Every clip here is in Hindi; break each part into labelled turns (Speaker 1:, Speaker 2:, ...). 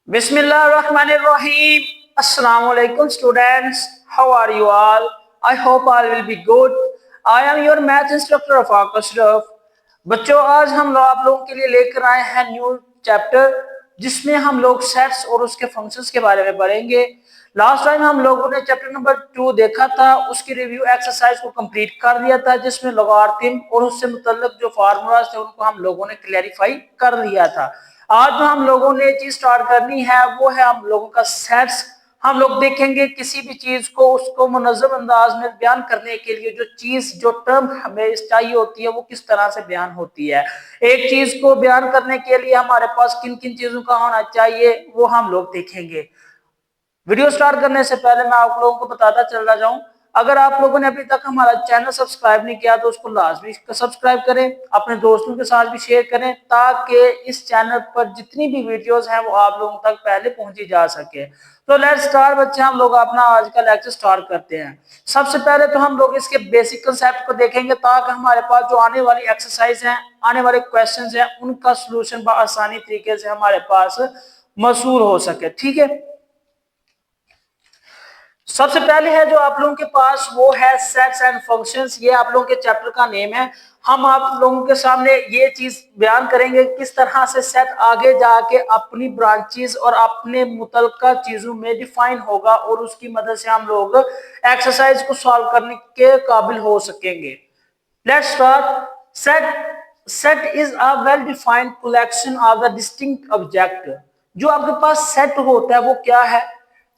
Speaker 1: Bismillahirrahmanirrahim. Assalamu alaikum students. How are you all? I hope all will be good. I am your math instructor of Ashraf. बच्चों आज हम लोग आप लोगों के लिए लेकर आए हैं न्यू चैप्टर जिसमें हम लोग सेट्स और उसके फंक्शंस के बारे में पढ़ेंगे। लास्ट टाइम हम लोगों ने चैप्टर नंबर 2 देखा था, उसकी रिव्यू एक्सरसाइज को कंप्लीट कर दिया था जिसमें लॉगरिथम और उससे मुतल्लिक जो फार्मूलाज थे उनको हम लोगों ने क्लैरिफाई कर लिया था। आज जो हम लोगों ने चीज स्टार्ट करनी है वो है हम लोगों का सेट्स। हम लोग देखेंगे किसी भी चीज को उसको मुनज़्ज़म अंदाज में बयान करने के लिए जो चीज जो टर्म हमें चाहिए होती है वो किस तरह से बयान होती है। एक चीज को बयान करने के लिए हमारे पास किन किन चीजों का होना चाहिए वो हम लोग देखेंगे। वीडियो स्टार्ट करने से पहले मैं आप लोगों को बताता चलता जाऊं, अगर आप लोगों ने अभी तक हमारा चैनल सब्सक्राइब नहीं किया तो उसको लाजमी सब्सक्राइब करें, अपने दोस्तों के साथ भी शेयर करें ताकि इस चैनल पर जितनी भी वीडियोस हैं वो आप लोगों तक पहले पहुंची जा सके। तो लेट्स स्टार्ट बच्चे, हम लोग अपना आज का लेक्चर स्टार्ट करते हैं। सबसे पहले तो हम लोग इसके बेसिक कंसेप्ट को देखेंगे ताकि हमारे पास जो आने वाली एक्सरसाइज हैं, आने वाले क्वेश्चंस हैं, उनका सोल्यूशन आसानी तरीके से हमारे पास मौसूल हो सके। ठीक है, सबसे पहले है जो आप लोगों के पास वो है सेट्स एंड फंक्शंस। ये आप लोगों के चैप्टर का नेम है। हम आप लोगों के सामने ये चीज बयान करेंगे किस तरह से सेट आगे जाके अपनी ब्रांचेस और अपने मुतलका चीजों में डिफाइन होगा और उसकी मदद से हम लोग एक्सरसाइज को सॉल्व करने के काबिल हो सकेंगे। Let's start. Set is a well defined collection of the distinct object. जो आपके पास सेट होता है वो क्या है?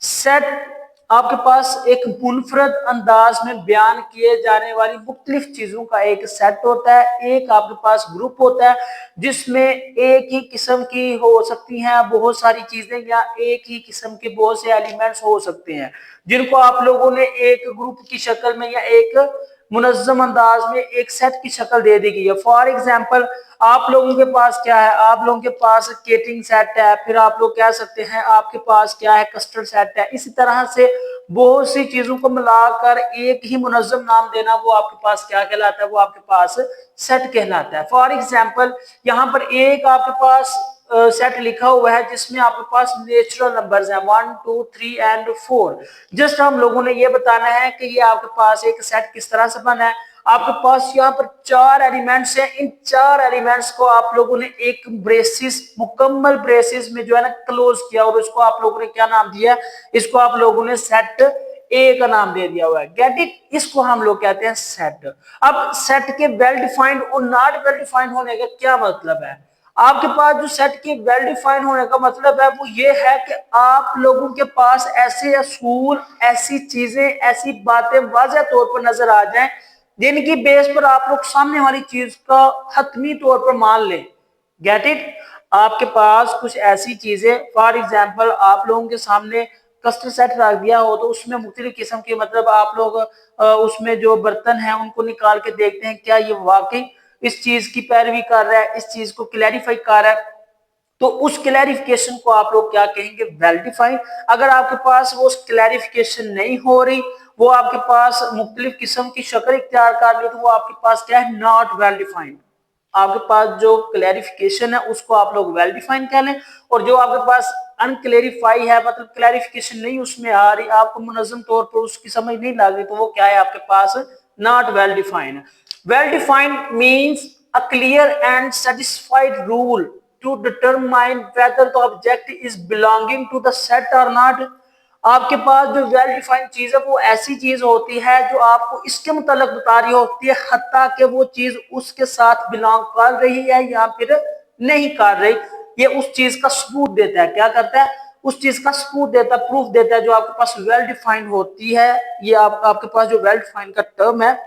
Speaker 1: सेट आपके पास एक मुनफरद अंदाज में बयान किए जाने वाली मुख्तलिफ चीजों का एक सेट होता है। एक आपके पास ग्रुप होता है जिसमें एक ही किस्म की हो सकती हैं बहुत सारी चीजें या एक ही किस्म के बहुत से एलिमेंट्स हो सकते हैं जिनको आप लोगों ने एक ग्रुप की शक्ल में या एक मुनज़्ज़म अंदाज में एक सेट की शक्ल दे दी गई है। फॉर एग्जाम्पल आप लोगों के पास क्या है? आप लोगों के पास केटिंग सेट है, फिर आप लोग कह सकते हैं आपके पास क्या है? कस्टर्ड सेट है। इसी तरह से बहुत सी चीजों को मिलाकर एक ही मुनज़्ज़म नाम देना वो आपके पास क्या कहलाता है? वो आपके पास सेट कहलाता है। फॉर एग्जाम्पल यहाँ पर एक आपके पास सेट लिखा हुआ है जिसमें आपके पास नेचुरल नंबर्स हैं 1 2 3 एंड 4। जस्ट हम लोगों ने ये बताना है कि ये आपके पास एक सेट किस तरह से बना है। आपके पास यहाँ पर 4 एलिमेंट्स हैं। इन 4 एलिमेंट्स को आप लोगों ने एक ब्रेसिस, मुकम्मल ब्रेसिस में जो है ना क्लोज किया और उसको आप लोगों ने क्या नाम दिया? इसको आप लोगों ने सेट ए का नाम दे दिया हुआ है। Get it? इसको हम लोग कहते हैं सेट। अब सेट के वेल डिफाइंड और नॉट वेल डिफाइंड होने का क्या मतलब है? आपके पास जो सेट के वेल डिफाइंड होने का मतलब है वो ये है कि आप लोगों के पास ऐसे असूल, ऐसी चीजें, ऐसी बातें वाज़ेह तौर पर नजर आ जाएं जिनकी बेस पर आप लोग सामने वाली चीज का हतमी तौर पर मान लें। Get it? आपके पास कुछ ऐसी चीजें, फॉर एग्जाम्पल आप लोगों के सामने कस्टर्ड सेट रख दिया हो तो उसमें मुख्तलिफ किस्म के मतलब आप लोग उसमें जो बर्तन हैं उनको निकाल के देखते हैं क्या ये वाकई इस चीज की पैरवी कर रहा है, इस चीज को क्लैरिफाई कर रहा है, तो उस क्लैरिफिकेशन को आप लोग क्या कहेंगे? Well defined. अगर आपके पास वो क्लैरिफिकेशन नहीं हो रही, वो आपके पास मुख्तलिफ किस्म की शक्ल इख्तियार कर ली, तो वो आपके पास क्या है? Not well defined. आपके पास जो क्लैरिफिकेशन है उसको आप लोग वेल डिफाइन कह लें, और जो आपके पास अनक्लेरिफाई है मतलब क्लैरिफिकेशन नहीं उसमें आ रही, आपको मुनज़्ज़म तौर पर उसकी समझ नहीं लग रही, तो वो क्या है? आपके पास not well defined. Well defined means a clear and satisfied rule to determine whether the object is belonging to the set or not। आपके पास जो वेल डिफाइंड चीज है वो ऐसी चीज होती है जो आपको इसके मुतालिक बता रही होती है हत्ता कि वो चीज उसके साथ बिलोंग कर रही है या फिर नहीं कर रही। ये उस चीज का सबूत देता है। क्या करता है? उस चीज का सबूत देता है, प्रूफ देता है। जो आपके पास वेल डिफाइंड होती है, ये आपके पास जो वेल डिफाइंड का टर्म है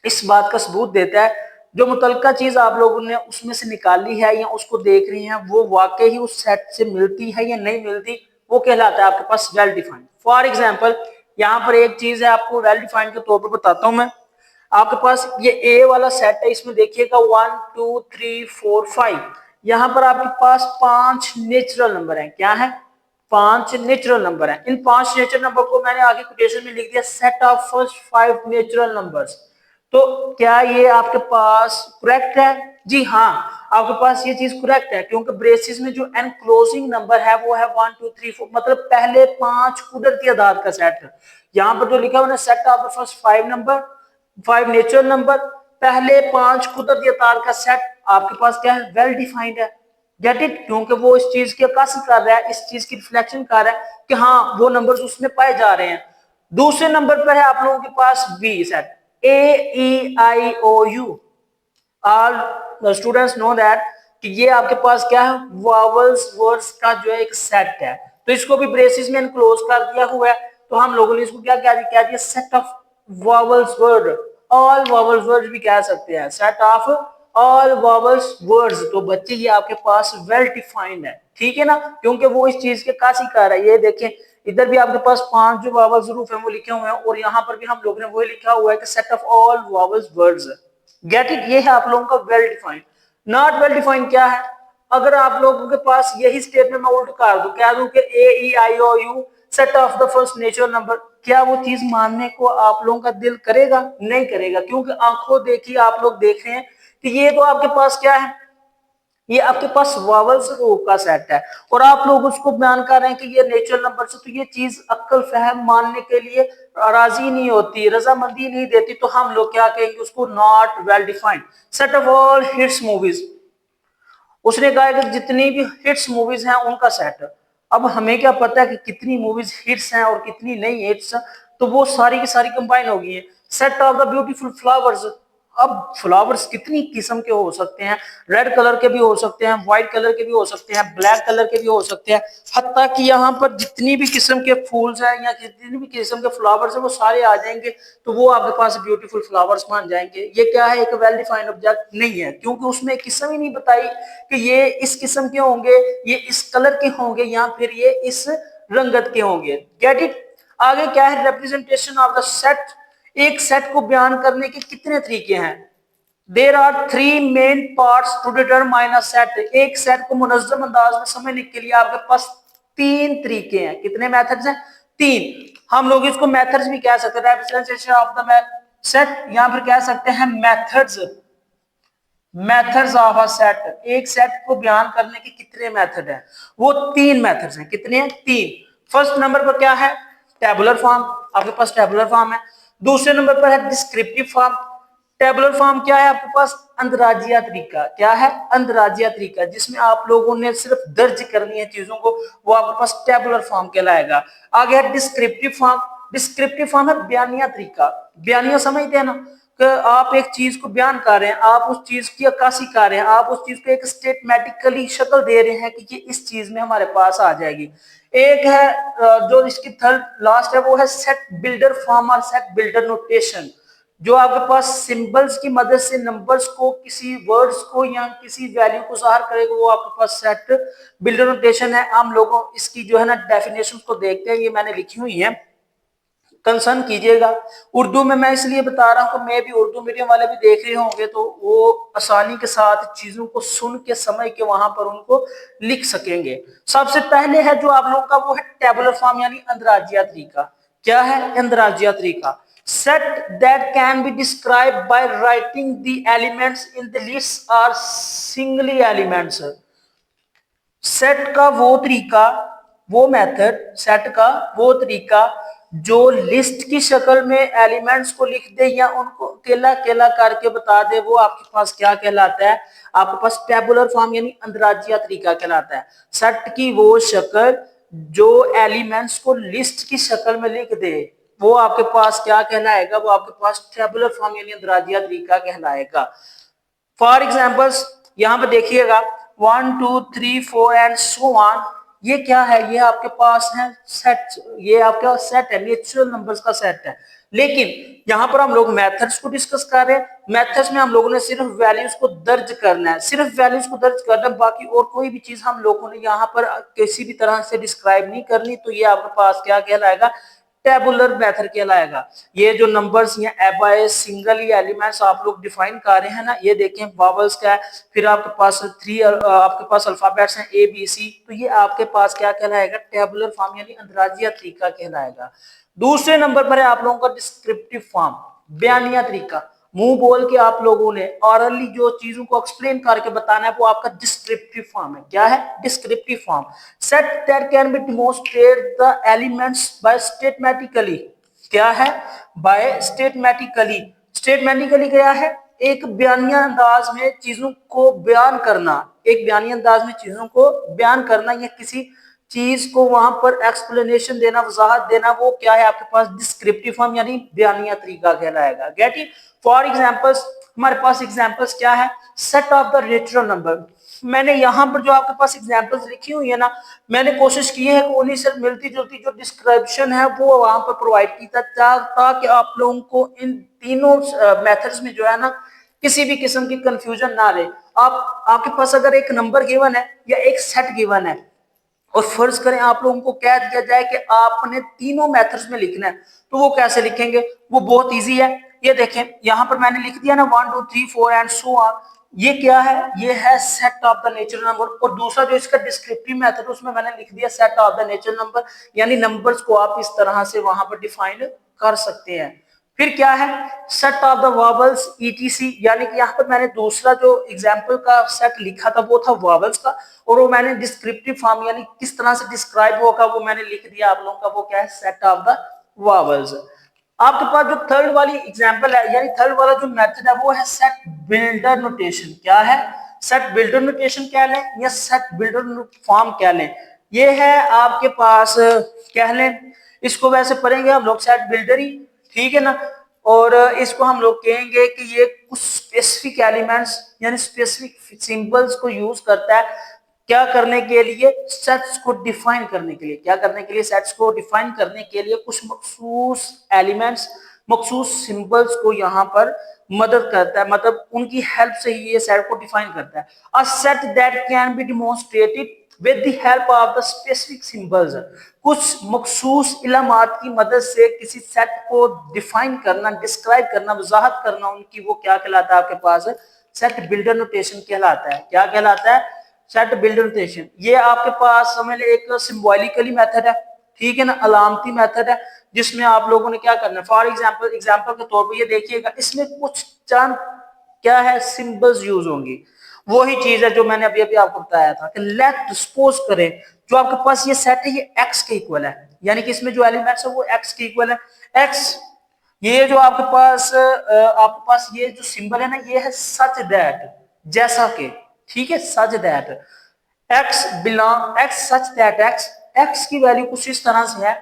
Speaker 1: इस बात का सबूत देता है जो मुतलका चीज आप लोगों ने उसमें से निकाली है या उसको देख रही हैं वो वाकई ही उस सेट से मिलती है या नहीं मिलती, वो कहलाता है आपके पास वेल डिफाइंड। फॉर एग्जाम्पल यहाँ पर एक चीज है, आपको वेल डिफाइंड के तौर पर बताता हूं मैं। आपके पास ये ए वाला सेट है, इसमें देखिएगा 1 2 3 4 5। यहाँ पर आपके पास 5 नेचुरल नंबर है। क्या है? 5 नेचुरल नंबर है। इन 5 नेचुरल नंबर को मैंने आगे कोटेशन में लिख दिया set of first 5 natural numbers. तो क्या ये आपके पास करेक्ट है? जी हाँ, आपके पास ये चीज करेक्ट है, क्योंकि ब्रेसिस में जो एनक्लोजिंग नंबर है वो है 1 2 3 4, मतलब पहले 5 कुदरती अदाद का सेट। यहाँ पर जो लिखा हुआ है set of the first 5 number, 5 natural number, पहले 5 कुदरती अदाद का सेट आपके पास क्या है, वेल डिफाइंड है। गेट इट, क्योंकि वो इस चीज की अक्कासी कर रहा है, इस चीज की रिफ्लेक्शन कर रहा है कि हाँ वो नंबर्स उसमें पाए जा रहे हैं। दूसरे नंबर पर है आप लोगों के पास B set, AEIOU। All students know that कि ये आपके पास क्या है, वॉवल्स वर्ड्स का जो है एक सेट है। तो इसको भी ब्रेसिस में एनक्लोज कर दिया हुआ है, तो हम लोगों ने इसको क्या कह दिया, set of vowels word, all vowels words भी कह सकते हैं, set of all vowels words. तो बच्चे ये आपके पास वेल डिफाइंड है, ठीक है ना, क्योंकि वो इस चीज के काशिकार है। ये देखें इधर भी आपके पास 5 जो वॉवल्स हरूफ है वो लिखे हुए हैं, और यहाँ पर भी हम लोगों ने वही लिखा हुआ है कि set of all vowels words. Get it, ये है आप लोगों का well defined. Not well defined क्या है, अगर आप लोगों के पास यही स्टेटमेंट मैं उल्ट कर दूं, कह दूं कि AEIOU set of the first natural number, क्या वो चीज मानने को आप लोगों का दिल करेगा? नहीं करेगा, क्योंकि आंखों देखी आप लोग देख रहे हैं कि ये तो आपके पास क्या है, ये आपके पास वावल्स रूप का सेट है, और आप लोग उसको बयान कर रहे हैं कि ये नेचुरल नंबर से, तो ये चीज अक्ल फहम मानने के लिए राजी नहीं होती, रजामंदी नहीं देती, तो हम लोग क्या कहेंगे उसको, not well defined. Set of all hits movies, उसने कहा कि जितनी भी हिट्स मूवीज हैं उनका सेट। अब हमें क्या पता है कि कितनी मूवीज हिट्स हैं और कितनी नहीं हिट्स, तो वो सारी की सारी कंबाइन हो गई है। Set of the beautiful flowers, अब फ्लावर्स कितनी किस्म के हो सकते हैं, रेड कलर के भी हो सकते हैं, व्हाइट कलर के भी हो सकते हैं, ब्लैक कलर के भी हो सकते हैं, हत्ता कि यहाँ पर जितनी भी किस्म के फूल्स हैं या जितनी भी किस्म के फ्लावर्स हैं वो सारे आ जाएंगे, तो वो आपके पास ब्यूटीफुल फ्लावर्स मान जाएंगे। ये क्या है, एक वेल डिफाइंड ऑब्जेक्ट नहीं है, क्योंकि उसमें किस्म ही नहीं बताई कि ये इस किस्म के होंगे, ये इस कलर के होंगे, या फिर ये इस रंगत के होंगे। Get it. आगे क्या है, रिप्रेजेंटेशन ऑफ द सेट, एक सेट को बयान करने के कितने तरीके हैं? There are 3 main parts to determine a set, एक सेट को मुनज़्ज़म अंदाज में समझने के लिए आपके पास 3 तरीके हैं। कितने मेथड्स हैं? 3। हम लोग इसको मेथड्स भी कह सकते हैं, रिप्रेजेंटेशन ऑफ द सेट, या फिर कह सकते हैं methods, methods of a set. एक सेट को बयान करने के कितने मेथड हैं? वो 3 मेथड्स हैं। कितने हैं? 3। फर्स्ट नंबर पर क्या है? टेबुलर फॉर्म, आपके पास टेबुलर फॉर्म है। दूसरे नंबर पर है डिस्क्रिप्टिव फॉर्म। टेबुलर फॉर्म क्या है आपके पास? अंदराजिया तरीका। क्या है? अंदराजिया तरीका, जिसमें आप लोगों ने सिर्फ दर्ज करनी है चीजों को, वो आपके पास टेबुलर फॉर्म कहलाएगा। आगे है डिस्क्रिप्टिव फॉर्म। डिस्क्रिप्टिव फॉर्म है बयानिया तरीका। बयानिया समझते हैं ना, कि आप एक चीज को बयान कर रहे हैं, आप उस चीज की अक्कासी कर रहे हैं, आप उस चीज को एक स्टेटमेटिकली शक्ल दे रहे हैं कि ये इस चीज में हमारे पास आ जाएगी। एक है जो इसकी थर्ड लास्ट है, वो है सेट बिल्डर फॉर्म और सेट बिल्डर नोटेशन, जो आपके पास सिंबल्स की मदद से नंबर्स को, किसी वर्ड्स को या किसी वैल्यू को ज़ाहिर करेगा, वो आपके पास सेट बिल्डर नोटेशन है। हम लोगों इसकी जो है ना डेफिनेशन को देखते हैं, ये मैंने लिखी हुई है, कंसर्न कीजिएगा। उर्दू में मैं इसलिए बता रहा हूँ कि मैं भी उर्दू मीडियम वाले भी देख रहे होंगे, तो वो आसानी के साथ चीजों को सुन के समझ के वहां पर उनको लिख सकेंगे। सबसे पहले है जो आप लोगों का, वो है टेबुलर फॉर्म यानी अंदराजिया तरीका। क्या है? अंदराजिया तरीका। Set that can be describe by writing the elements in the list are singly elements. Set का वो तरीका, वो मेथड, सेट का वो तरीका जो लिस्ट की शक्ल में एलिमेंट्स को लिख दे या उनको अकेला अकेला करके बता दे, वो आपके पास क्या कहलाता है? आपके पास टेबुलर फॉर्म यानी अंदराजिया तरीका कहलाता है। सेट की वो शक्ल जो एलिमेंट्स को लिस्ट की शक्ल में लिख दे, वो आपके पास क्या कहलाएगा? वो आपके पास टेबुलर फॉर्म यानी अंदराजिया तरीका कहलाएगा। फॉर एग्जाम्पल्स यहाँ पे देखिएगा 1 2 3 4 एंड सो ऑन, ये क्या है? ये आपके पास है सेट, ये आपका सेट है, नेचुरल नंबर्स का सेट है। लेकिन यहाँ पर हम लोग मेथड्स को डिस्कस कर रहे हैं। मेथड्स में हम लोगों ने सिर्फ वैल्यूज को दर्ज करना है, सिर्फ वैल्यूज को दर्ज करना है, बाकी और कोई भी चीज हम लोगों ने यहाँ पर किसी भी तरह से डिस्क्राइब नहीं करनी। तो ये आपके पास क्या कहलाएगा? टेबुलर मेथड कहलाएगा। ये जो नंबर्स या एबाय सिंगल ही एलिमेंट्स आप लोग डिफाइन कर रहे हैं ना, ये देखें वावल्स का है, फिर आपके पास 3 आपके पास अल्फाबेट्स हैं ABC, तो ये आपके पास क्या कहलाएगा? टेबुलर फॉर्म यानी अंदराजिया तरीका कहलाएगा। दूसरे नंबर पर है आप लोगों का डिस्क्रिप्टिव फॉर्म, बयानिया तरीका। मुंह बोल के आप लोगों ने ऑरली जो चीजों को एक्सप्लेन करके बताना है वो आपका डिस्क्रिप्टिव फॉर्म है। क्या है? Descriptive form. Set that can be demonstrate the elements by statistically. क्या है? बाय स्टेटमेटिकली। स्टेटमेटिकली क्या है? एक बयानिया अंदाज में चीजों को बयान करना, एक बयानी अंदाज में चीजों को बयान करना या किसी चीज को वहां पर एक्सप्लेनेशन देना, वजाहत देना, वो क्या है आपके पास? डिस्क्रिप्टिव फॉर्म यानी बयानिया तरीका कहलाएगा। Get it? फॉर एग्जांपल्स, हमारे पास एग्जांपल्स क्या है? Set of the natural number. मैंने यहाँ पर जो आपके पास एग्जांपल्स लिखी हुई है ना, मैंने कोशिश की है कि उन्हीं से मिलती जुलती जो डिस्क्रिप्शन है वो वहां पर प्रोवाइड की ताकि आप लोगों को इन तीनों मेथड्स में जो है ना किसी भी किस्म की कंफ्यूजन ना रहे। आपके पास अगर एक नंबर गिवन है या एक सेट गिवन है और फर्ज करें आप लोगों को कह दिया जाए कि आपने तीनों मेथड्स में लिखना है, तो वो कैसे लिखेंगे? वो बहुत इजी है। ये देखें, यहां पर मैंने लिख दिया ना 1 2 3 4 एंड सो ऑन। ये क्या है? ये है set of the natural number. और दूसरा जो इसका डिस्क्रिप्टिव मेथड उसमें मैंने लिख दिया set of the natural number, यानी नंबर्स को आप इस तरह से वहां पर डिफाइन कर सकते हैं। फिर क्या है? Set of the vowels etc, यानी कि यहाँ पर मैंने दूसरा जो एग्जाम्पल का सेट लिखा था वो था वॉवल्स का, और वो मैंने डिस्क्रिप्टिव फॉर्म यानी किस तरह से डिस्क्राइब होगा वो मैंने लिख दिया आप लोगों का। वो क्या है? Set of the vowels. आपके पास जो थर्ड वाली एग्जाम्पल है यानी थर्ड वाला जो मेथड है वो है सेट बिल्डर नोटेशन। क्या है? सेट बिल्डर नोटेशन कह लें या सेट बिल्डर फॉर्म कह लें। ये है आपके पास, कह लें इसको वैसे पढ़ेंगे हम लोग सेट बिल्डर ही, ठीक है ना। और इसको हम लोग कहेंगे कि ये कुछ स्पेसिफिक एलिमेंट्स यानी स्पेसिफिक सिंबल्स को यूज करता है क्या करने के लिए? सेट्स को डिफाइन करने के लिए। क्या करने के लिए? सेट्स को डिफाइन करने के लिए कुछ मखसूस एलिमेंट्स, मखसूस सिंबल्स को यहाँ पर मदद करता है, मतलब उनकी हेल्प से ही ये सेट को डिफाइन करता है। A set that can B demonstrated with the help of the specific symbols. कुछ मखसूस इलामात की मदद से किसी सेट को डिफाइन करना, डिस्क्राइब करना, वजाहत करना उनकी, वो क्या कहलाता है आपके पास? सेट बिल्डर नोटेशन कहलाता है। क्या कहलाता है? Set builder notation. ये आपके पास समझ ले एक सिंबॉलिकली मेथड है, ठीक है ना, अलामती मेथड है, जिसमें आप लोगों ने क्या करना है? फॉर एग्जाम्पल के तौर पर ये देखिएगा, इसमें कुछ चंद क्या है सिंबल्स यूज होंगी। वही चीज है जो मैंने अभी अभी आपको बताया था कि लेट सपोज करें जो आपके पास ये सेट है ये x के इक्वल है, यानी कि इसमें जो एलिमेंट्स है वो x के इक्वल है। x, ये जो आपके पास ये जो सिंबल है ना ये है सच दैट, जैसा कि, ठीक है, सच that x such that x की वैल्यू कुछ इस तरह से है।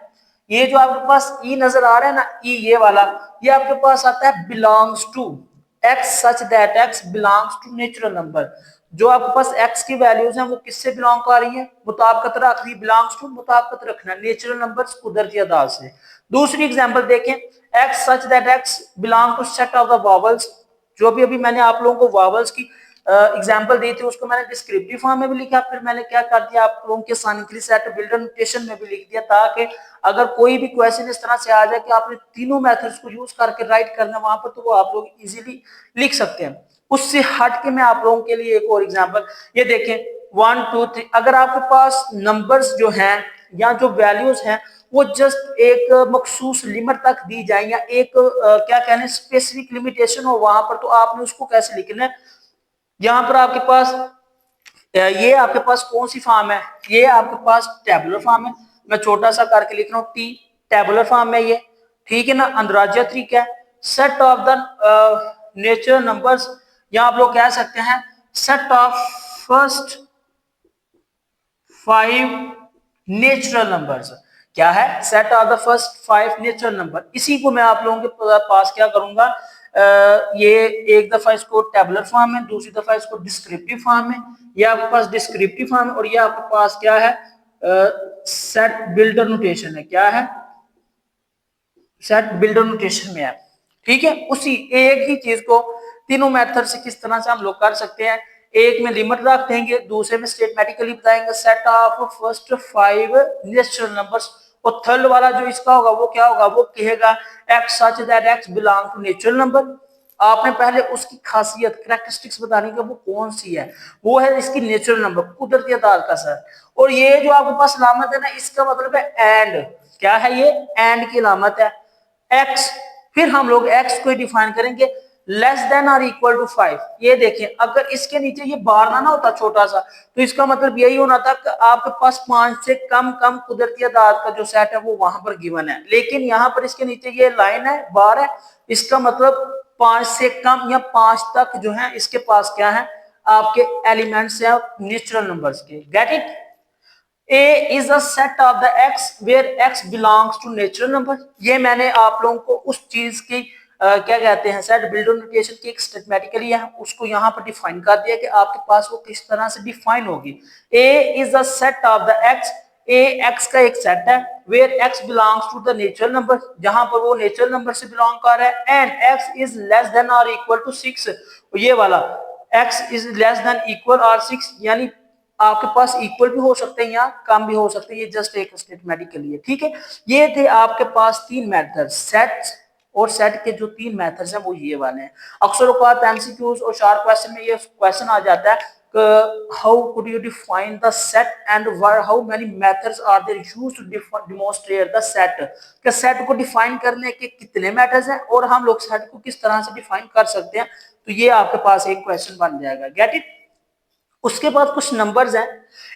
Speaker 1: ये जो आपके पास ई नजर आ रहा है ना, ई ये वाला, ये आपके पास आता है belongs to x such that x belongs to natural number. जो आपके पास x की वैल्यूज हैं वो किससे बिलोंग कर रही है? मुताबिकत रख रही, बिलोंग्स टू मुताबिकत रखना, नेचुरल नंबर्स कुदरती अदाद से। दूसरी एग्जांपल देखें, x such that x belong to set of the vowels. जो भी अभी मैंने आप लोगों को वॉवल्स की एग्जांपल दी थी उसको मैंने डिस्क्रिप्टिव फॉर्म में भी लिखा, फिर मैंने क्या कर दिया आप लोगों के साइंटिफिक सेट बिल्डर नोटेशन में भी लिख दिया, ताकि अगर कोई भी क्वेश्चन इस तरह से आ जाए कि आपने तीनों मेथड्स को यूज करके राइट करना वहां पर, तो वो आप लोग इजीली लिख सकते हैं। उससे हट के मैं आप लोगों के लिए एक और एग्जांपल, ये देखें 1 2 3, अगर आपके पास नंबर्स जो हैं या जो वैल्यूज हैं वो जस्ट एक मखसूस लिमिट तक दी जाए या एक क्या कहने स्पेसिफिक लिमिटेशन हो वहां पर, तो आपने उसको कैसे लिखना है? यहाँ पर आपके पास ये आपके पास कौन सी फॉर्म है? ये आपके पास टेबुलर फॉर्म है। मैं छोटा सा करके लिख रहा हूँ टी, टेबुलर फॉर्म है ये, ठीक है ना, अंदराजा तरीका है। Set of the natural numbers, या आप लोग कह सकते हैं set of first 5 natural numbers. क्या है? Set of the first 5 natural number. इसी को मैं आप लोगों के पास क्या करूंगा, ये एक दफा इसको टेबुलर फॉर्म में, दूसरी दफा इसको डिस्क्रिप्टिव फॉर्म में, ये आपके पास डिस्क्रिप्टिव फॉर्म है और ये आपके पास क्या है? सेट बिल्डर नोटेशन है। क्या है? सेट बिल्डर नोटेशन में है, ठीक है। उसी एक ही चीज को तीनों मेथड से किस तरह से हम लोग कर सकते हैं, एक में लिमिट रख देंगे, दूसरे में स्टेटमेटिकली बताएंगे set of first 5 natural numbers, और थर्ड वाला जो इसका होगा वो क्या होगा? वो कहेगा x such that x belong to natural number. आपने पहले उसकी खासियत कैरेक्टरिस्टिक्स बतानी है वो कौन सी है, वो है इसकी नेचुरल नंबर, कुदरती अदाद का सर। और ये जो आपके पास अलामत है ना इसका मतलब है एंड। क्या है? ये एंड की अलामत है x। फिर हम लोग x को डिफाइन करेंगे लेस देन और इक्वल टू 5। ये देखें, अगर इसके नीचे ये बार ना होता छोटा सा, तो इसका मतलब यही होना था कि आपके पास 5 से कम कम कुदरती आदाद का जो सेट है वो वहां पर गिवन है। लेकिन यहाँ पर इसके नीचे ये लाइन है, बार है, इसका मतलब 5 से कम या 5 तक जो है इसके पास क्या है, आपके एलिमेंट्स हैं नेचुरल नंबर्स के। Get it? A is a set of the x where x belongs to natural number। ये मैंने आप लोगों को उस चीज की क्या कहते हैं, सेट बिल्डर नोटेशन की एक स्टेटमेटिकली है उसको यहाँ पर डिफाइन कर दिया कि आपके पास वो किस तरह से डिफाइन होगी। A is a set of the x, A x का एक सेट है, where x belongs to the natural number, जहां पर वो नेचुरल नंबर से बिलोंग कर रहा है, and x is less than or equal to 6। ये वाला x is less than equal or 6 यानी आपके पास इक्वल भी हो सकते हैं या कम भी हो सकते हैं, ये जस्ट एक स्टेटमेंट के लिए। ठीक है, ये थे आपके पास तीन मेथड, सेट और सेट के जो तीन मेथड्स हैं वो ये वाले हैं। अक्सर औकात एमसीक्यूज और शार्प क्वेश्चन में ये क्वेश्चन आ जाता है, how could you define the set and how many methods are there used to demonstrate the set, कि सेट को डिफाइन करने के कितने मेथड्स हैं और हम लोग सेट को किस तरह से डिफाइन कर सकते हैं। तो ये आपके पास एक क्वेश्चन बन जाएगा। Get it? उसके बाद कुछ नंबर्स हैं,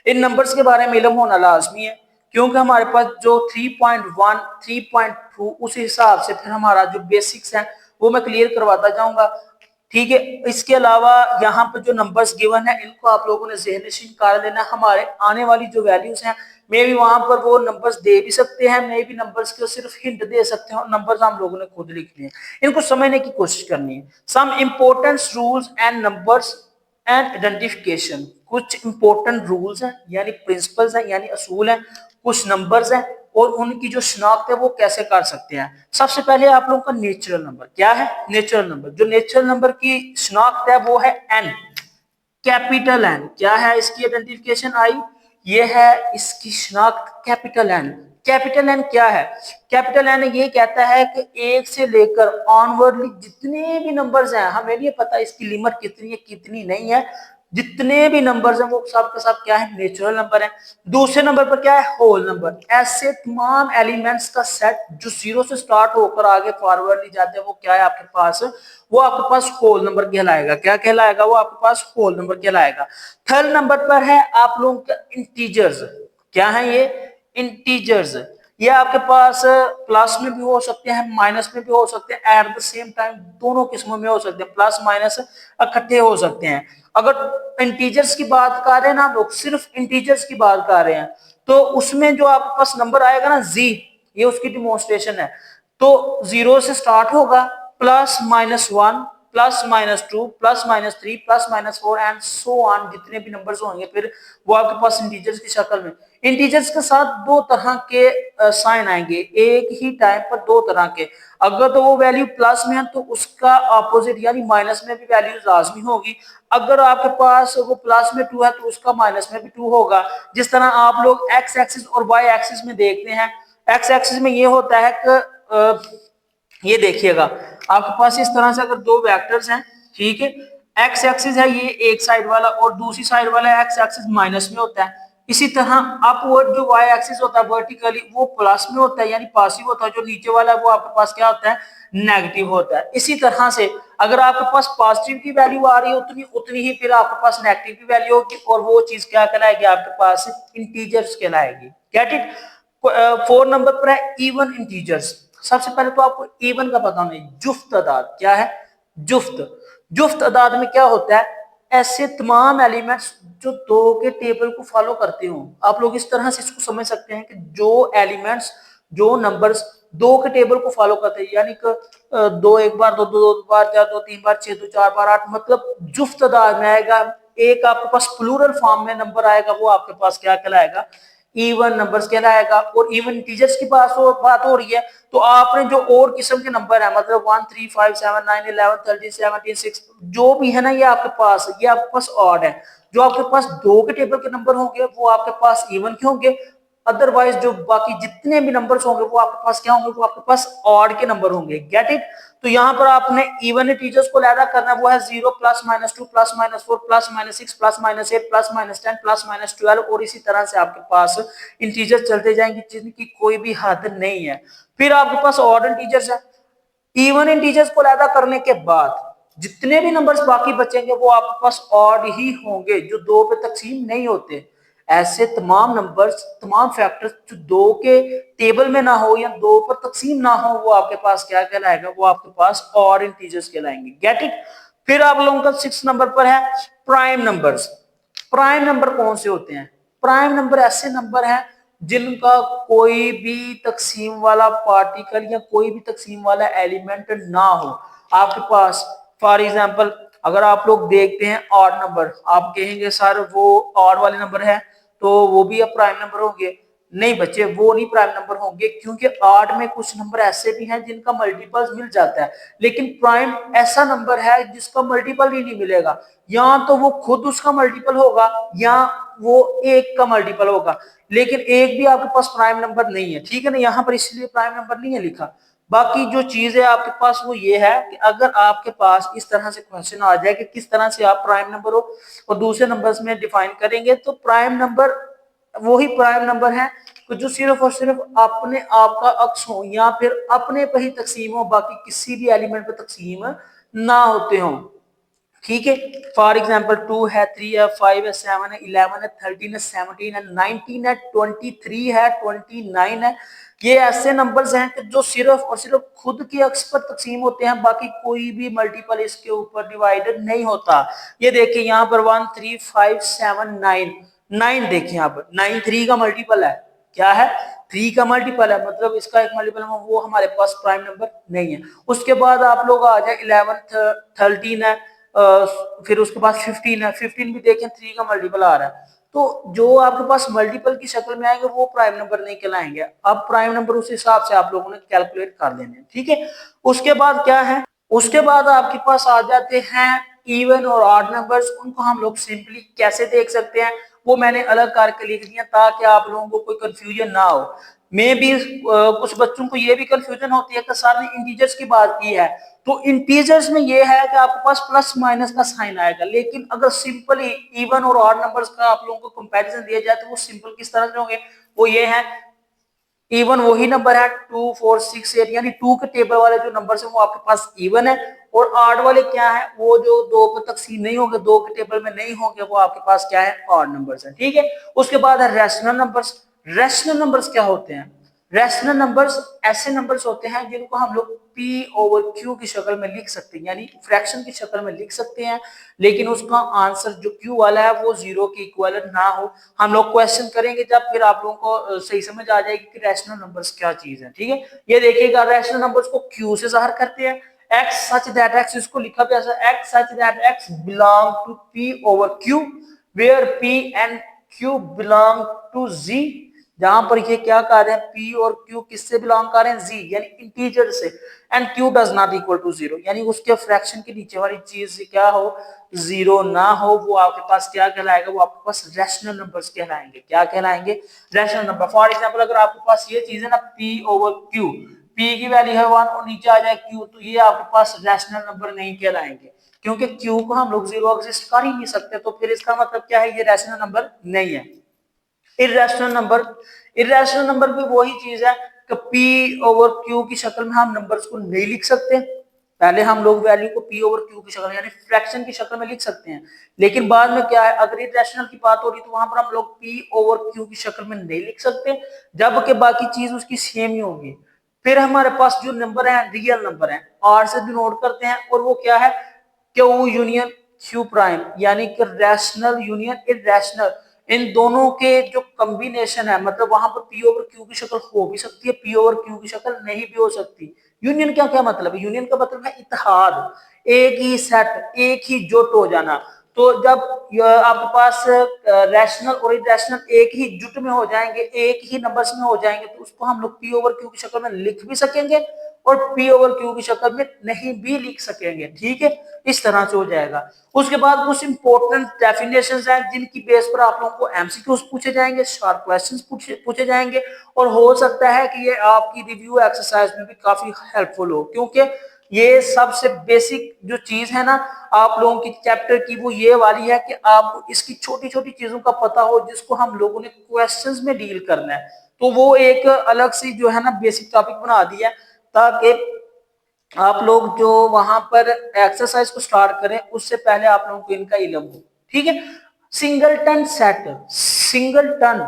Speaker 1: इन नंबर्स के बारे में इल्म होना लाजमी है, क्योंकि हमारे पास जो 3.1 3.2 उस हिसाब से फिर हमारा जो बेसिक्स हैं वो मैं क्लियर करवाता जाऊंगा। ठीक है, इसके अलावा यहाँ पर जो नंबर्स गिवन है इनको आप लोगों ने ज़हन नशीन कर लेना। हमारे आने वाली जो वैल्यूज हैं मे भी वहां पर वो नंबर्स दे भी सकते हैं, मे भी नंबर्स को सिर्फ हिंट दे सकते हैं और नंबर्स हम लोगों ने खुद लिखने हैं, इनको समझने की कोशिश करनी है। Some important rules and numbers and identification, कुछ इंपॉर्टेंट रूल्स हैं यानी प्रिंसिपल्स हैं यानी असूल हैं, कुछ नंबर्स हैं और उनकी जो शनाख्त है वो कैसे कर सकते हैं। सबसे पहले आप लोगों का नेचुरल नंबर क्या है। नेचुरल नंबर, जो नेचुरल नंबर की शनाख्त है वो है एन, कैपिटल एन। क्या है इसकी आइडेंटिफिकेशन आई, ये है इसकी शनाख्त कैपिटल एन। कैपिटल एन क्या है? कैपिटल एन ये कहता है कि एक से लेकर ऑनवर्डली जितने भी नंबर्स हैं, हमें नहीं पता इसकी लिमिट कितनी है कितनी नहीं है, जितने भी नंबर्स हैं वो सब के सब क्या है, नेचुरल नंबर है। दूसरे नंबर पर क्या है, होल नंबर। ऐसे तमाम एलिमेंट्स का सेट जो जीरो से स्टार्ट होकर आगे फॉरवर्ड जाते हैं वो क्या है आपके पास, वो आपके पास होल नंबर कहलाएगा। क्या कहलाएगा? वो आपके पास होल नंबर कहलाएगा। थर्ड नंबर पर है आप लोगों का इंटीजर्स। क्या है ये? इंटीजर्स। ये आपके पास प्लस में भी हो सकते हैं, माइनस में भी हो सकते हैं, एट द सेम टाइम दोनों किस्मों में हो सकते हैं, प्लस माइनस इकट्ठे हो सकते हैं। अगर इंटीजर्स की बात कर रहे हैं ना लोग, सिर्फ इंटीजर्स की बात कर रहे हैं, तो उसमें जो आपके पास नंबर आएगा ना जी, ये उसकी डिमोन्स्ट्रेशन है। तो जीरो से स्टार्ट होगा, plus minus 1 plus minus 2 plus minus 3 plus minus 4 and so on, जितने भी नंबर्स होंगे फिर वो आपके पास इंटीजर्स की शक्ल में। इंटीजर्स के साथ दो तरह के साइन आएंगे एक ही टाइम पर, दो तरह के। अगर तो वो वैल्यू प्लस में है तो उसका ऑपोजिट यानी माइनस में भी वैल्यू लाजमी होगी। अगर आपके पास वो प्लस में 2 है तो उसका माइनस में भी 2 होगा। जिस तरह आप लोग एक्स एक्सिस और वाई एक्सिस में देखते हैं, एक्स एक्सिस में ये होता है कि ये देखिएगा आपके पास इस तरह से अगर दो वेक्टर्स हैं, ठीक है, एक्स एक्सिस है ये एक साइड वाला और दूसरी साइड वाला एक्स एक्सिस माइनस में होता है। इसी तरह अपवर्ड जो वाई एक्सिस होता है वर्टिकली वो प्लस में होता है यानी पॉजिटिव होता है, जो नीचे वाला है वो आपके पास क्या होता है, नेगेटिव होता है। इसी तरह से अगर आपके पास पॉजिटिव की वैल्यू आ रही है उतनी उतनी ही फिर आपके पास नेगेटिव की वैल्यू होगी और वो चीज क्या कहलाएगी, आपके पास इंटीजर्स कहलाएगी। Get it? 4 नंबर पर है इवन इंटीजर्स। सबसे पहले तो आपको इवन का पता होना है, जुफ्त अदाद। क्या है? जुफ्त। जुफ्त अदाद में क्या होता है, ऐसे तमाम एलिमेंट्स जो दो के टेबल को फॉलो करते हो। आप लोग इस तरह से इसको समझ सकते हैं कि जो एलिमेंट्स, जो नंबर्स दो के टेबल को फॉलो करते हैं, यानी कि दो एक बार, दो दो बार, चार दो तीन बार, छह दो चार बार आठ, मतलब जुफ्त अदाद में आएगा। एक आपके पास प्लूरल फॉर्म में नंबर आएगा वो आपके पास क्या कहलाएगा, इवन नंबर्स कहलाएगा। और इवन इंटीजर्स की बात हो रही है तो आपने जो और किस्म के नंबर है, मतलब 1 3 5 7 9 11 13 17 6 जो भी है ना, ये आपके पास, ये आपके पास ऑड है। जो आपके पास दो के टेबल के नंबर होंगे वो आपके पास इवन के होंगे, अदरवाइज जो बाकी जितने भी नंबर्स होंगे वो आपके पास क्या होंगे, वो आपके पास ऑड के नंबर होंगे। Get it? तो यहाँ पर आपने इवन इंटीजर्स को लैडा करना, वो है 0 plus minus 2 plus minus 4 plus minus 6 plus minus 8 plus minus 10 plus minus 12 और इसी तरह से आपके पास इंटीजर्स चलते जाएंगे जिनकी कोई भी हद नहीं है। फिर आपके पास ऑड इंटीजर्स है। इवन इंटीजर्स को लैडा करने के बाद जितने भी नंबर्स बाकी बचेंगे वो आपके पास ऑड ही होंगे, जो 2 पे तकसीम नहीं होते। ऐसे तमाम नंबर्स, तमाम फैक्टर्स जो 2 के टेबल में ना हो या 2 पर तकसीम ना हो, वो आपके पास क्या कहलाएगा, वो आपके पास ऑड इंटीजर्स कहलाएंगे। Get it. फिर आप लोगों का 6 नंबर पर है प्राइम नंबर्स। प्राइम नंबर कौन से होते हैं? प्राइम नंबर ऐसे नंबर हैं जिनका कोई भी तकसीम वाला पार्टिकल या कोई भी तकसीम वाला एलिमेंट ना हो आपके पास। फॉर एग्जांपल अगर आप लोग देखते हैं ऑड नंबर, आप कहेंगे सर वो ऑड वाले नंबर है तो वो भी अब प्राइम नंबर होंगे। नहीं बच्चे, वो नहीं प्राइम नंबर होंगे, क्योंकि ऑड में कुछ नंबर ऐसे भी हैं जिनका मल्टीपल मिल जाता है, लेकिन प्राइम ऐसा नंबर है जिसका मल्टीपल ही नहीं मिलेगा। या तो वो खुद उसका मल्टीपल होगा या वो एक का मल्टीपल होगा, लेकिन एक भी आपके पास प्राइम नंबर नहीं है। ठीक है ना, यहाँ पर इसलिए प्राइम नंबर नहीं है लिखा। बाकी जो चीज है आपके पास वो ये है कि अगर आपके पास इस तरह से क्वेश्चन आ जाए कि किस तरह से आप प्राइम नंबर हो और दूसरे नंबर्स में डिफाइन करेंगे, तो प्राइम नंबर वही प्राइम नंबर है जो सिर्फ और सिर्फ अपने आप का अक्स हो या फिर अपने पर ही तकसीम हो, बाकी किसी भी एलिमेंट पर तकसीम ना होते हो। ठीक है, फॉर एग्जाम्पल 2 है, 3 है, 5 है, 7 है, 11 है, 13 है, 17 है, 19 है, 23 है, 29 है। ये ऐसे नंबर्स हैं कि जो सिर्फ और सिर्फ खुद के अक्स पर तकसीम होते हैं, बाकी कोई भी मल्टीपल इसके ऊपर डिवाइडेड नहीं होता। ये देखिए यहाँ पर 1 3 5 7 9, 9 देखिए यहाँ पर 9 3 का मल्टीपल है। क्या है? 3 का मल्टीपल है, मतलब इसका एक मल्टीपल है, वो हमारे पास प्राइम नंबर नहीं है। उसके बाद आप लोग आ जाए 11 13 है, फिर उसके बाद 15 है, 15 भी देखें 3 का मल्टीपल आ रहा है। तो जो आपके पास मल्टीपल की शक्ल में आएंगे वो प्राइम नंबर नहीं कहलाएंगे। अब प्राइम नंबर उस हिसाब से आप लोगों ने कैलकुलेट कर लेने हैं। ठीक है, उसके बाद क्या है, उसके बाद आपके पास आ जाते हैं इवन और ऑड नंबर्स। उनको हम लोग सिंपली कैसे देख सकते हैं वो मैंने अलग करके लिख दिया ताकि आप लोगों को कोई कंफ्यूजन ना हो। मे भी कुछ बच्चों को ये भी कंफ्यूजन होती है कि सर ने इंटीजर्स की बात की है, तो इंटीजर्स में ये है कि आपके पास प्लस माइनस का साइन आएगा, लेकिन अगर सिंपली इवन और ऑड नंबर्स का आप लोगों को कंपैरिजन दिया जाए तो वो सिंपल किस तरह से होंगे, वो ये है इवन वही नंबर है 2 4 6 8, यानी 2 के टेबल वाले जो नंबर है वो आपके पास इवन है, और ऑड वाले क्या है, वो जो 2 पर तकसीम नहीं होंगे, 2 के टेबल में नहीं होंगे, वो आपके पास क्या है, ऑड नंबर्स है। ठीक है, उसके बाद है रैशनल नंबर्स। रैशनल नंबर्स क्या होते हैं? रैशनल नंबर्स ऐसे नंबर्स होते हैं जिनको हम लोग p ओवर q की शक्ल में लिख सकते हैं, यानी फ्रैक्शन की शक्ल में लिख सकते हैं, लेकिन उसका आंसर जो q वाला है वो 0 के इक्विवेलेंट ना हो। हम लोग क्वेश्चन करेंगे जब, फिर आप लोगों को सही समझ आ जाएगी कि रैशनल नंबर्स क्या चीज है। ठीक है, ये देखिएगा रैशनल नंबर्स को q से जाहिर करते हैं। x सच दैट x, इसको लिखा भी ऐसा, x such that x belong to p over q, where p and q belong to z। जहां पर ये क्या कर रहे हैं, p और q किससे बिलोंग कर रहे हैं, z यानी इंटीजर से, and q does not equal to 0, यानी उसके फ्रैक्शन के नीचे वाली चीज क्या हो, 0 ना हो, वो आपके पास क्या कहलाएगा, वो आपके पास रैशनल नंबर्स कहलाएंगे। क्या कहलाएंगे? Rational number. फॉर एग्जांपल अगर आपके पास ये चीज है ना p ओवर q, p की वैल्यू है 1 और नीचे आ जाए q, तो ये आपके पास रैशनल नंबर नहीं कहलाएंगे, क्योंकि q को हम लोग 0 एग्जिस्ट कर ही नहीं सकते, तो फिर इसका मतलब क्या है, ये रैशनल नंबर नहीं है। इरेशनल नंबर, इरेशनल नंबर भी वही चीज है कि p ओवर q की शक्ल में हम नंबर्स को नहीं लिख सकते। पहले हम लोग वैल्यू को p ओवर q की शक्ल यानी फ्रैक्शन की शक्ल में लिख सकते हैं, लेकिन बाद में क्या है, अगर इरेशनल की बात हो रही तो वहां पर हम लोग p ओवर q की शक्ल में नहीं लिख सकते, जबकि बाकी चीज उसकी सेम ही होगी। फिर हमारे पास जो नंबर है रियल नंबर है, r से डिनोट करते हैं, और वो क्या है, q यूनियन q प्राइम, यानी कि रैशनल यूनियन इरेशनल। इन दोनों के जो कॉम्बिनेशन है, मतलब वहां पर p ओवर q की शक्ल हो भी सकती है, p ओवर q की शक्ल नहीं भी हो सकती। यूनियन क्या क्या मतलब है? यूनियन का मतलब है इत्तेहाद, एक ही सेट, एक ही जुट हो जाना। तो जब आपके पास रैशनल और इरेशनल एक ही जुट में हो जाएंगे, एक ही नंबर्स में हो जाएंगे, तो उसको हम लोग p ओवर q की शक्ल में लिख भी सकेंगे और p ओवर q की शक्ल में नहीं भी लिख सकेंगे। ठीक है, इस तरह से हो जाएगा। उसके बाद कुछ इंपॉर्टेंट डेफिनेशंस हैं जिनकी बेस पर आप लोगों को एमसीक्यूज पूछे जाएंगे, शॉर्ट क्वेश्चंस पूछे जाएंगे, और हो सकता है कि ये आपकी रिव्यू एक्सरसाइज में भी काफी हेल्पफुल हो, क्योंकि ये सबसे बेसिक जो चीज है ना आप लोगों की चैप्टर की, वो ये वाली है कि आपको इसकी छोटी छोटी चीजों का पता हो जिसको हम लोगों ने क्वेश्चंस में डील करना है। तो वो एक अलग सी जो है ना बेसिक टॉपिक बना दिया, ताकि आप लोग जो वहां पर एक्सरसाइज को स्टार्ट करें उससे पहले आप लोगों को इनका इल्म हो, ठीक है। सिंगलटन सेट, सिंगलटन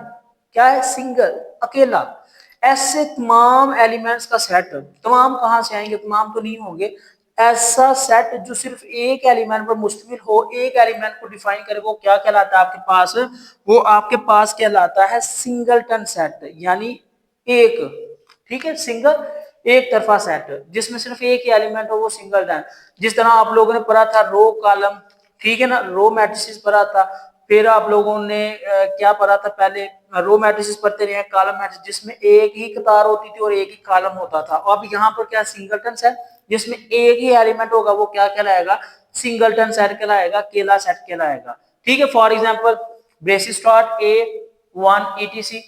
Speaker 1: क्या है, सिंगल अकेला, ऐसे तमाम एलिमेंट्स का सेट, तमाम कहां से आएंगे, तमाम तो नहीं होंगे, ऐसा सेट जो सिर्फ एक एलिमेंट पर मुश्तमिल हो, एक एलिमेंट को डिफाइन करे, वो क्या कहलाता है आपके पास, वो आपके पास कहलाता है सिंगलटन सेट, यानी एक, ठीक है, सिंगल एक तरफा सेट जिसमें सिर्फ एक ही एलिमेंट हो, वो सिंगलटन। जिस तरह आप लोगों ने पढ़ा था रो कॉलम, ठीक है ना, रो मैट्रिसेस पढ़ा था, फिर आप लोगों ने क्या पढ़ा था, पहले रो मैट्रिसेस पढ़ते रहे, कॉलम मैट्रिस जिसमें एक ही कतार होती थी और एक ही कॉलम होता था। अब यहाँ पर क्या सिंगलटन सेट जिसमें एक ही एलिमेंट होगा, वो क्या कहलाएगा, सिंगलटन सेट कहलाएगा, केला सेट कहलाएगा, ठीक है। For example braces start A one etc.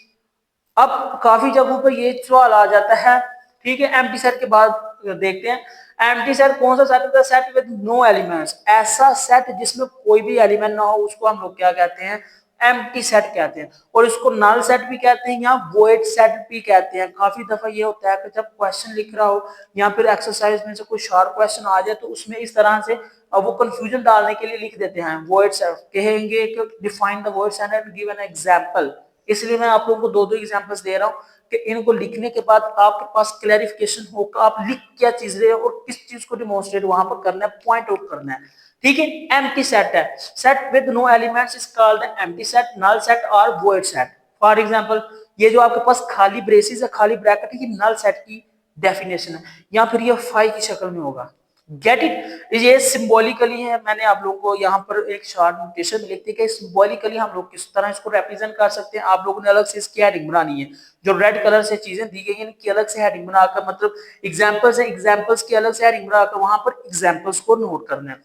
Speaker 1: अब काफी जगहों पर ये सवाल आ जाता है, ठीक है, एम्प्टी सेट के बाद देखते हैं एम्प्टी सेट कौन सा सेट होता है, सेट विद नो एलिमेंट्स, ऐसा सेट जिसमें कोई भी एलिमेंट ना हो उसको हम लोग क्या कहते हैं, एम्प्टी सेट कहते हैं। और इसको नल सेट भी कहते हैं या वॉइड सेट भी कहते हैं। काफी दफा ये होता है कि जब क्वेश्चन लिख रहा हो या फिर एक्सरसाइज में से कोई शार्प क्वेश्चन आ जाए तो उसमें इस तरह से वो कंफ्यूजन डालने के लिए लिख देते हैं वॉइड सेट, कहेंगे कि define the void set and give an example. इसलिए मैं आप लोगों को दो दो एग्जांपल्स दे रहा हूं कि इनको लिखने के बाद आपके पास क्लैरिफिकेशन होगा, आप लिख क्या चीज रहे हो और किस चीज को डिमोन्स्ट्रेट वहां पर करना है, पॉइंट आउट करना है, ठीक है। एम्प्टी सेट है, set with no elements is called empty set, null set और वॉइड सेट। फॉर एग्जांपल ये जो आपके पास खाली ब्रेसेस है, खाली ब्रैकेट है, ये नल सेट की डेफिनेशन है, या फिर ये फाई की शक्ल में होगा। गेट इट, ये सिंबॉलिकली है, मैंने आप लोगों को यहाँ पर एक शॉर्ट नोटेशन में लिखते हैं सिंबॉलिकली हम लोग किस तरह इसको रिप्रेजेंट कर सकते हैं। आप लोगों ने अलग से इसकी हेडिंग बनानी है, जो रेड कलर से चीजें दी गई हैं इनकी अलग से हेडिंग बनाकर, मतलब एग्जांपल्स है, एग्जांपल्स की अलग से हेडिंग बनाकर वहां पर एग्जांपल्स को नोट करना है।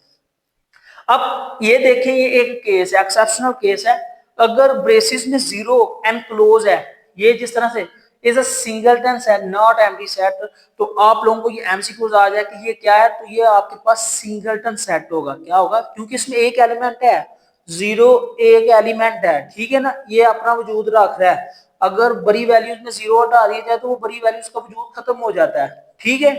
Speaker 1: अब ये देखें, ये एक केस है, एक्सेप्शनल केस है, अगर ब्रेसिस में जीरो एनक्लोज है, ये जिस तरह से is a singleton set not empty set, तो आप लोगों को ये एमसीक्यूज आ जाए कि ये क्या है, तो ये आपके पास सिंगलटन सेट होगा। क्या होगा, क्योंकि इसमें एक एलिमेंट है, जीरो एक एलिमेंट है, ठीक है ना, ये अपना वजूद रख रहा है। अगर बड़ी वैल्यूज में जीरो हटा दिया जाए तो वो बड़ी वैल्यूज का वजूद खत्म हो जाता है, ठीक है।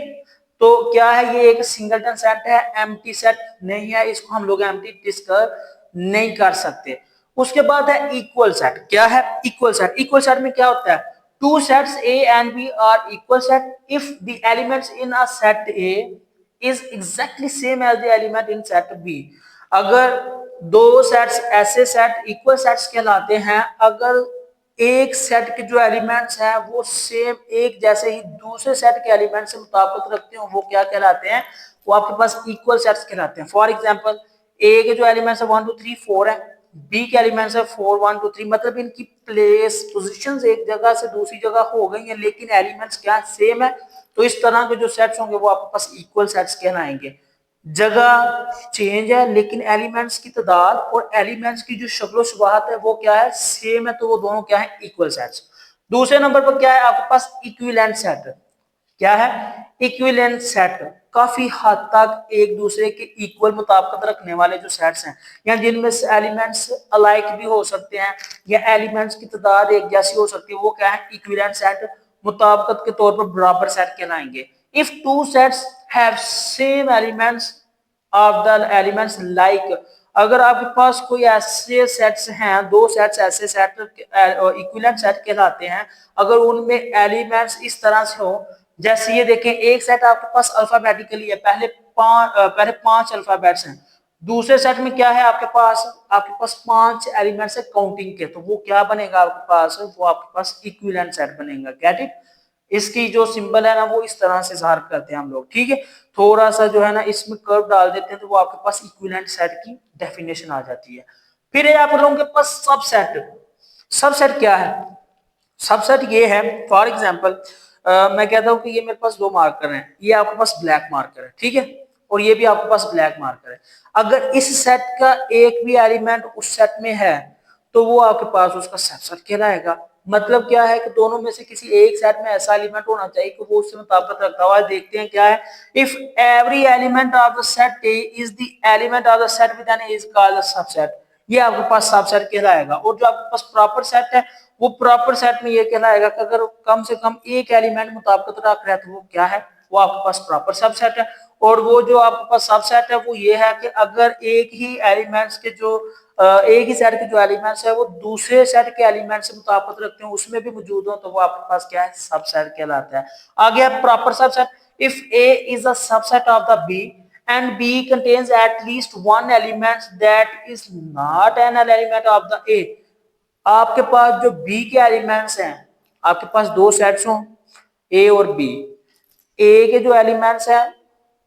Speaker 1: तो क्या है, ये एक सिंगलटन सेट है, एम्प्टी सेट नहीं है, इसको हम लोग एम्प्टी डिस्कस नहीं कर सकते। उसके बाद है इक्वल सेट। क्या है इक्वल सेट, इक्वल सेट में क्या होता है, two sets A and B are equal set if the elements in a set A is exactly same as the element in set B. अगर दो सेट्स ऐसे सेट इक्वल सेट्स कहलाते हैं अगर एक सेट के जो एलिमेंट्स हैं वो सेम एक जैसे ही दूसरे सेट के एलिमेंट से मुताबिक रखते हो, वो क्या कहलाते हैं, वो आपके पास इक्वल सेट्स कहलाते हैं। फॉर एग्जांपल ए के जो एलिमेंट्स है 1 2 3 4 है, बी के एलिमेंट्स है 4 1 2 3, मतलब इनकी प्लेस पोजीशंस एक जगह से दूसरी जगह हो गई हैं लेकिन एलिमेंट्स क्या सेम है। तो इस तरह के जो सेट्स होंगे वो आपके पास इक्वल सेट्स कहलाएंगे। जगह चेंज है लेकिन एलिमेंट्स की तादाद और एलिमेंट्स की जो शक्ल शबाहत है वो क्या है, सेम है, तो वो दोनों क्या है, इक्वल सेट्स। दूसरे नंबर पर क्या है आपके पास, इक्विवेलेंट सेट। क्या है, इक्विवेलेंट सेट, काफी हद तक एक दूसरे के इक्वल मुताबिकत रखने वाले जो सेट्स हैं या जिनमें एलिमेंट्स अलाइक भी हो सकते हैं या एलिमेंट्स की तादाद एक जैसी हो सकती है, वो क्या है, इक्विवेलेंट सेट, मुताबिकत के तौर पर बराबर सेट कहलाएंगे। If two sets have same elements of the elements like, अगर आपके पास कोई ऐसे सेट्स हैं, दो सेट्स ऐसे सेट इक्विवेलेंट सेट कहलाते हैं, अगर उनमें एलिमेंट्स इस तरह से हो, जैसे ये देखें एक सेट आपके पास अल्फाबेटिकली है, पहले पांच अल्फाबेट्स हैं, दूसरे सेट में क्या है आपके पास पांच एलिमेंट्स है काउंटिंग के, तो वो क्या बनेगा आपके पास, वो आपके पास इक्विवेलेंट सेट बनेगा। गेट इट, इसकी जो सिंबल है ना वो इस तरह से ज़ाहिर करते हैं हम लोग, ठीक है। थोड़ा सा जो है ना इसमें कर्व डाल देते हैं तो वो आपके पास इक्विवेलेंट सेट की डेफिनेशन आ जाती है। फिर ये आप लोगों के पास सबसेट। सबसेट क्या है, सबसेट ये है, फॉर एग्जांपल मैं कहता हूँ कि ये मेरे पास दो मार्कर हैं, ये आपके पास ब्लैक मार्कर है, ठीक है, और ये भी आपके पास ब्लैक मार्कर है। अगर इस सेट का एक भी एलिमेंट उस सेट में है तो वो आपके पास उसका सबसेट कहलाएगा। मतलब क्या है कि दोनों में से किसी एक सेट में ऐसा एलिमेंट होना चाहिए कि वो उससे मुताबिकत रखता हुआ। देखते हैं क्या है, if every element of the set A is the element of the set with N is called a subset, ये आपके पास सबसेट कहलाएगा। और जो आपके पास प्रॉपर सेट है वो प्रॉपर सेट में ये कहलाएगा कि अगर कम से कम एक एलिमेंट मुताबिकत रख रहा है तो वो क्या है, वो आपके पास प्रॉपर सबसेट है। और वो जो आपके पास सबसेट है वो ये है कि अगर एक ही एलिमेंट्स के जो एक ही सेट के जो एलिमेंट्स है वो दूसरे सेट के एलिमेंट से मुताबिक रखते हैं, उसमें भी मौजूद हो, तो वो आपके पास क्या है, सबसेट कहलाता है। आगे proper subset, if A is a subset of the B and B contains at least one element that is not an element of the A। आपके पास जो B के एलिमेंट्स हैं, आपके पास दो सेट्स हों A और B, A के जो एलिमेंट्स हैं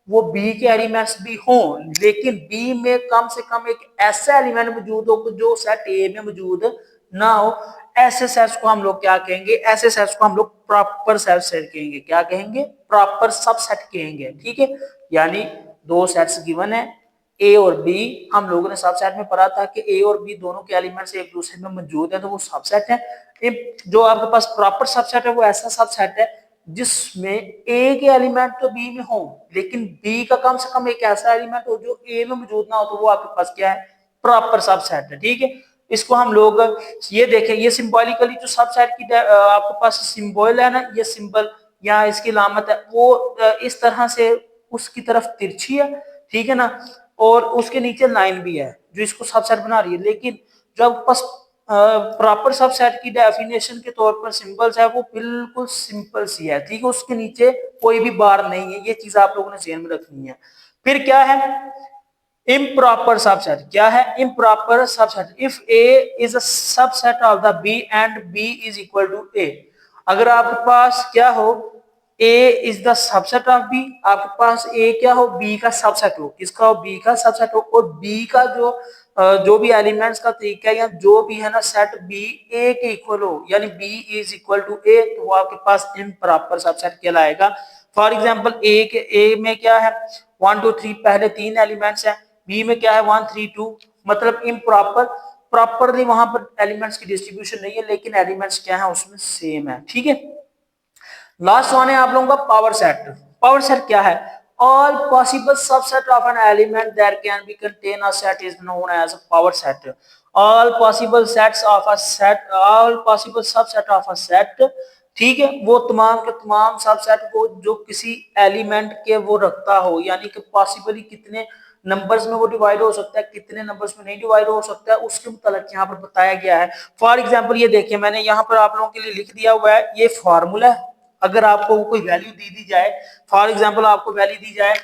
Speaker 1: वो B के एलिमेंट्स भी हों, लेकिन B में कम से कम एक ऐसा एलिमेंट मौजूद हो जो सेट A में मौजूद ना हो, ऐसे सेट्स को हम लोग क्या कहेंगे, ऐसे सेट्स को हम लोग प्रॉपर सबसेट कहेंगे। क्या कहेंगे, प्रॉपर सबसेट कहेंगे। ठीक है, यानी दो सेट्स गिवन है ए और बी, हम लोगों ने सबसेट में पढ़ा था कि ए और बी दोनों के एलिमेंट्स एक दूसरे में मौजूद है तो वो सबसेट है। जो आपके पास प्रॉपर सबसेट है वो ऐसा सबसेट है जिसमें ए के एलिमेंट तो बी में हो, लेकिन बी का कम से कम एक ऐसा एलिमेंट हो जो ए में मौजूद ना हो, तो वो आपके पास क्या है, प्रॉपर सबसेट है। ठीक है, इसको हम लोग ये देखें, ये सिंबॉलिकली जो सबसेट की आपके पास सिंबल है ना, ये सिंबल या इसकी अलामत है वो इस तरह से उसकी तरफ तिरछी है, ठीक है ना, और उसके नीचे लाइन भी है जो इसको सबसेट बना रही है। लेकिन जो आपके पास प्रॉपर सबसेट की डेफिनेशन के तौर पर सिंबल्स है वो बिल्कुल सिंपल सी है। ठीक है, उसके नीचे कोई भी बार नहीं है, ये चीज आप लोगों ने ध्यान में रखनी है। फिर क्या है, improper subset। क्या है, improper subset, if A is a subset of the B and B is equal to A। अगर आपके पास क्या हो, A is the subset of B, आपके पास A क्या हो, B का सबसेट हो, किसका हो, B का सबसेट हो, और B का जो भी एलिमेंट्स का तरीका है या जो भी है ना सेट B A के इक्वल हो, यानी B is equal to A, तो वो आपके पास improper सबसेट कहलाएगा। फॉर एग्जाम्पल ए में क्या है, 1 2 3 पहले तीन एलिमेंट्स हैं, बी में क्या है 1 3 2, मतलब इम्प्रॉपर, प्रॉपरली वहां पर एलिमेंट्स की डिस्ट्रीब्यूशन नहीं है, लेकिन एलिमेंट्स क्या है उसमें सेम है। ठीक है, लास्ट वन है आप लोगों का पावर सेट। पावर सेट क्या है, all possible subset of an element that can be contain a set is known as a power set। all possible sets of a set, all possible subset of a set, ठीक है, वो तमाम के तमाम सबसेट को जो किसी एलिमेंट के वो रखता हो, यानी कि पॉसिबली कितने नंबर्स में वो डिवाइड हो सकता है, कितने नंबर्स में नहीं डिवाइड हो सकता है, उसके मुताबिक यहाँ पर बताया गया है। फॉर एग्जांपल ये देखिए, मैंने यहाँ पर आप लोगों के लिए लिख दिया हुआ है, ये फॉर्मूला है। अगर आपको कोई वैल्यू दी जाए, फॉर एग्जांपल आपको वैल्यू दी जाए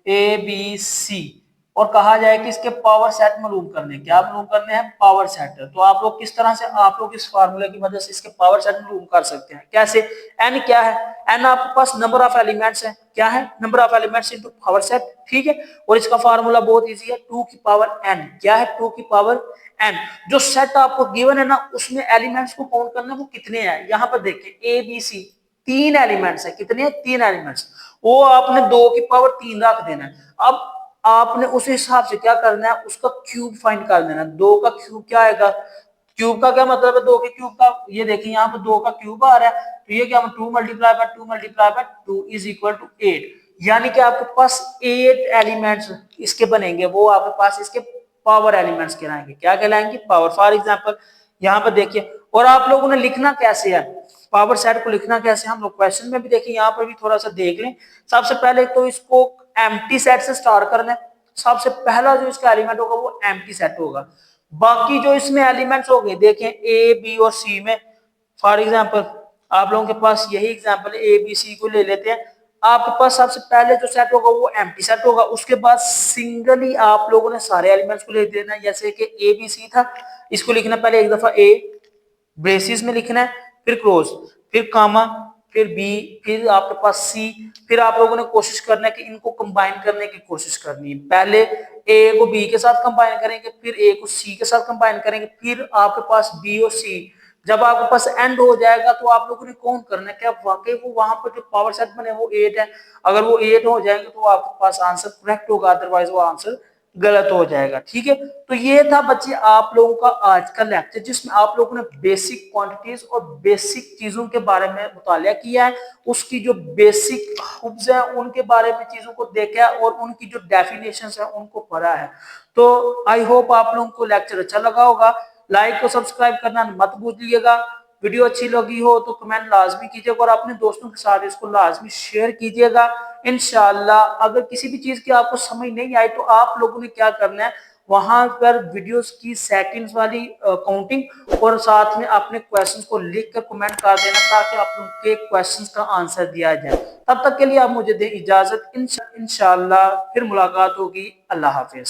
Speaker 1: ए बी सी और कहा जाए कि इसके पावर सेट मालूम करने, क्या मालूम करने हैं, पावर सेट, तो आप लोग किस तरह से आप लोग इस फार्मूले की मदद से इसके पावर सेट मालूम कर सकते हैं, कैसे, एन क्या है, एन आपके पास नंबर ऑफ एलिमेंट्स है, क्या है, number of elements into power set. ठीक है, और इसका फार्मूला बहुत इजी है, 2 की पावर n, क्या है, 2 की पावर n। जो सेट आपको गिवन है ना उसमें एलिमेंट्स को काउंट करना वो कितने हैं, यहाँ पर देखिए ए बी सी तीन एलिमेंट्स है, कितने हैं, तीन एलिमेंट्स, वो आपने 2 की पावर 3 रख देना है। अब आपने उस हिसाब से क्या करना है, उसका क्यूब फाइंड कर देना है। 2 का क्यूब क्या आएगा, क्यूब का क्या मतलब है, 2 के क्यूब का, ये देखिए यहाँ पर 2 का क्यूब आ रहा है, तो ये क्या, 2 multiply by 2 is equal to 8, यानी कि आपके पास 8 एलिमेंट्स इसके बनेंगे, वो आपके पास इसके पावर एलिमेंट्स कहलाएंगे, क्या कहलाएंगे, पावर। फॉर एग्जांपल यहाँ पर देखिए, और आप लोगों ने लिखना कैसे है, पावर सेट को लिखना कैसे, हम लोग क्वेश्चन में भी देखिए, यहाँ पर भी थोड़ा सा देख लें। सबसे पहले तो इसको एम्प्टी सेट से स्टार्ट करना है, सबसे पहला जो इसका एलिमेंट होगा वो एम्प्टी सेट होगा। बाकी जो इसमें एलिमेंट्स हो गए देखें ए बी और सी में, फॉर एग्जांपल आप लोगों के पास यही एग्जांपल ए बी सी को ले लेते हैं, आपके पास सबसे पहले जो सेट होगा वो एम्प्टी सेट होगा, उसके बाद सिंगली आप लोगों ने सारे एलिमेंट्स को ले देना है, जैसे कि ए बी सी था, इसको लिखना पहले एक दफा ए ब्रेसिस में लिखना है, फिर क्लोज, फिर कामा, फिर बी, फिर आपके पास सी, फिर आप लोगों ने कोशिश करना है कि इनको कंबाइन करने की कोशिश करनी है। पहले ए को बी के साथ कंबाइन करेंगे, फिर ए को सी के साथ कंबाइन करेंगे, फिर आपके पास बी और सी, जब आपके पास एंड हो जाएगा तो आप लोगों ने काउंट करना है कि आप वाकई वो वहां पर जो पावर सेट बने वो 8 है। अगर वो 8 हो जाएंगे तो आपके पास आंसर करेक्ट होगा, अदरवाइज वो आंसर गलत हो जाएगा। ठीक है, तो ये था बच्चे आप लोगों का आज का लेक्चर, जिसमें आप लोगों ने बेसिक क्वांटिटीज और बेसिक चीजों के बारे में मुतालिया किया है, उसकी जो बेसिक हुब्स है उनके बारे में चीजों को देखा है और उनकी जो डेफिनेशंस है उनको पढ़ा है। तो आई होप आप लोगों को लेक्चर अच्छा लगा होगा। लाइक और सब्सक्राइब करना मत भूलिएगा। वीडियो अच्छी लगी हो तो कमेंट लाजमी कीजिएगा और अपने दोस्तों के साथ इसको लाजमी शेयर कीजिएगा। इंशाल्लाह अगर किसी भी चीज की आपको समझ नहीं आई तो आप लोगों ने क्या करना है, वहां पर वीडियोस की सेटिंग्स वाली काउंटिंग और साथ में अपने क्वेश्चंस को लिख कर कमेंट कर देना ताकि आप लोगों के क्वेश्चंस का आंसर दिया जाए। तब तक के लिए आप मुझे दें इजाजत। इंशाल्लाह फिर मुलाकात होगी। अल्लाह हाफिज।